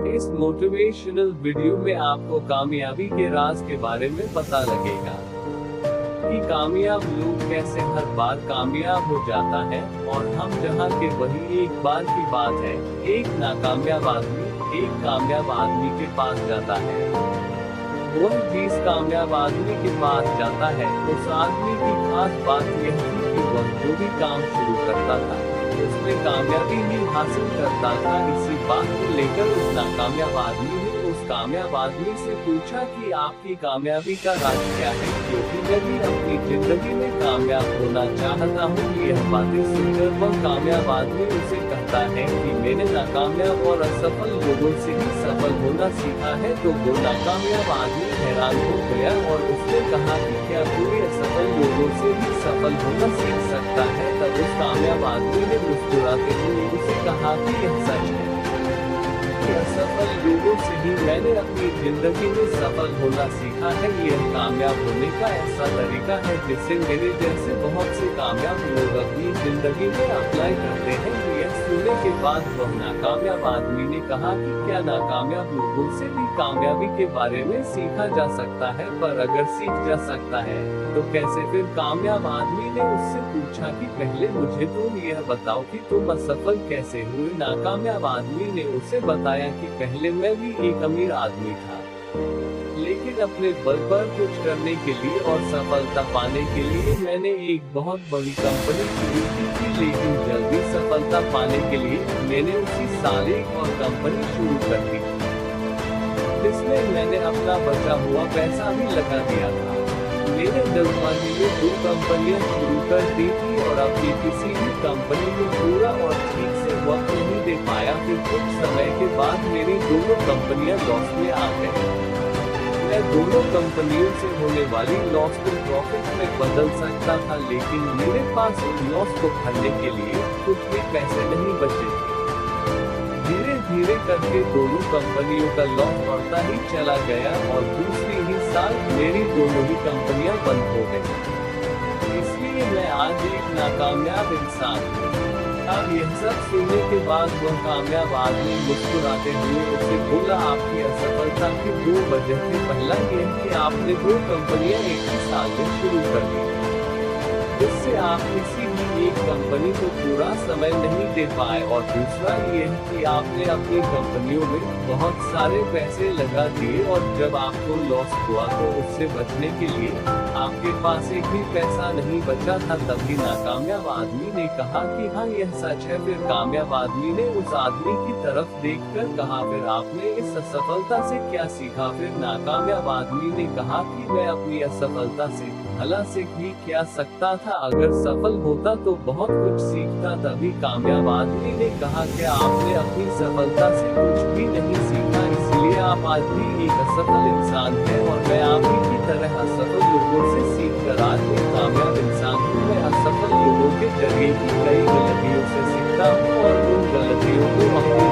इस motivational video में आपको कामयाबी के राज के बारे में पता लगेगा कि कामयाब लोग कैसे हर बार कामयाब हो जाता है, और हम जहां के वही एक बार की बात है, एक नाकामयाब आदमी एक कामयाब आदमी के पास जाता है। वह जिस कामयाब आदमी के पास जाता है, उस आदमी की खास बात यह थी कि वह जो भी काम शुरू करता था उसमें कामयाबी ही हासिल करता था। इसी बात को लेकर उस नाकामयाब आदमी ने उस कामयाब आदमी से पूछा कि आपकी कामयाबी का राज क्या है, क्योंकि मैं भी अपनी जिंदगी में कामयाब होना चाहता हूँ। यह बातें सुनकर वह कामयाब आदमी उसे कहता है कि मैंने नाकामयाब और असफल लोगों से ही सफल होना सीखा है। तो वो नाकामयाब आदमी हैरान हो गया और उसने कहा कि क्या कोई असफल लोगों से भी सफल होना सीख सकता है। तब उस कामयाब आदमी ने मुस्कुराते हुए उसे कहा कि यह सच है कि असफल लोगों से ही मैंने अपनी जिंदगी में सफल होना सीखा है। यह कामयाब होने का ऐसा तरीका है जिसे मेरे जैसे बहुत से कामयाब लोग अपनी जिंदगी में अप्लाई करते हैं। यह सुनने के बाद वह नाकामयाब आदमी ने कहा कि क्या नाकामयाब लोगों से भी कामयाबी के बारे में सीखा जा सकता है, पर अगर सीख जा सकता है तो कैसे। फिर कामयाब आदमी ने उससे पूछा कि पहले मुझे तुम यह बताओ कि तुम असफल कैसे हुए। नाकामयाब आदमी ने उसे बताया कि पहले मैं भी एक अमीर आदमी था, लेकिन अपने बल पर कुछ करने के लिए और सफलता पाने के लिए मैंने एक बहुत बड़ी कंपनी शुरू की थी, लेकिन जल्दी सफलता पाने के लिए मैंने उसी साल एक और कंपनी शुरू कर दी, जिसमें मैंने अपना बचा हुआ पैसा भी लगा दिया था। मैंने 10 महीने 2 कंपनियां शुरू कर दी थी और अपनी किसी भी कंपनी को पूरा और ठीक से वक्त नहीं दे पाया। फिर कुछ समय के बाद मेरी दोनों कंपनियां लॉस में आ गई। मैं दोनों कंपनियों से होने वाली लॉस को प्रॉफिट में बदल सकता था, लेकिन मेरे पास उस लॉस को भरने के लिए कुछ भी पैसे नहीं बचे थे। धीरे धीरे करके दोनों कंपनियों का लॉस बढ़ता ही चला गया और दूसरी ही साल मेरी दोनों ही कंपनियां बंद हो गई। इसलिए मैं आज एक नाकामयाब इंसान हूँ। अब यह सब सुनने के बाद वह कामयाब आदमी मुस्कुराते हुए उसे बोला, आपकी असफलता की 2 वजह थी। पहला यह कि आपने 2 कंपनियां एक ही साल में शुरू कर दी, जिससे आप किसी भी एक कंपनी को पूरा समय नहीं दे पाए, और दूसरा यह कि आपने अपनी कंपनियों में बहुत सारे पैसे लगा दिए और जब आपको लॉस हुआ तो उससे बचने के लिए आपके पास एक भी पैसा नहीं बचा था। तभी नाकामयाब आदमी ने कहा कि हाँ, यह सच है। फिर कामयाब आदमी ने उस आदमी की तरफ देखकर कहा, फिर आपने इस असफलता से क्या सीखा। फिर नाकामयाब आदमी ने कहा कि मैं अपनी असफलता से भला सीख भी क्या सकता था, अगर सफल होता तो बहुत कुछ सीखता। तभी कामयाब आदमी ने कहा कि आपने अपनी सफलता से कुछ भी नहीं सीखा, इसलिए आप आज भी एक असफल इंसान हैं, और मैं आप ही की तरह असफल लोगों से सीखकर आज एक कामयाब इंसान हूँ। मैं असफल लोगों के जरिए की कई गलतियों से सीखता हूँ और उन गलतियों को अपनी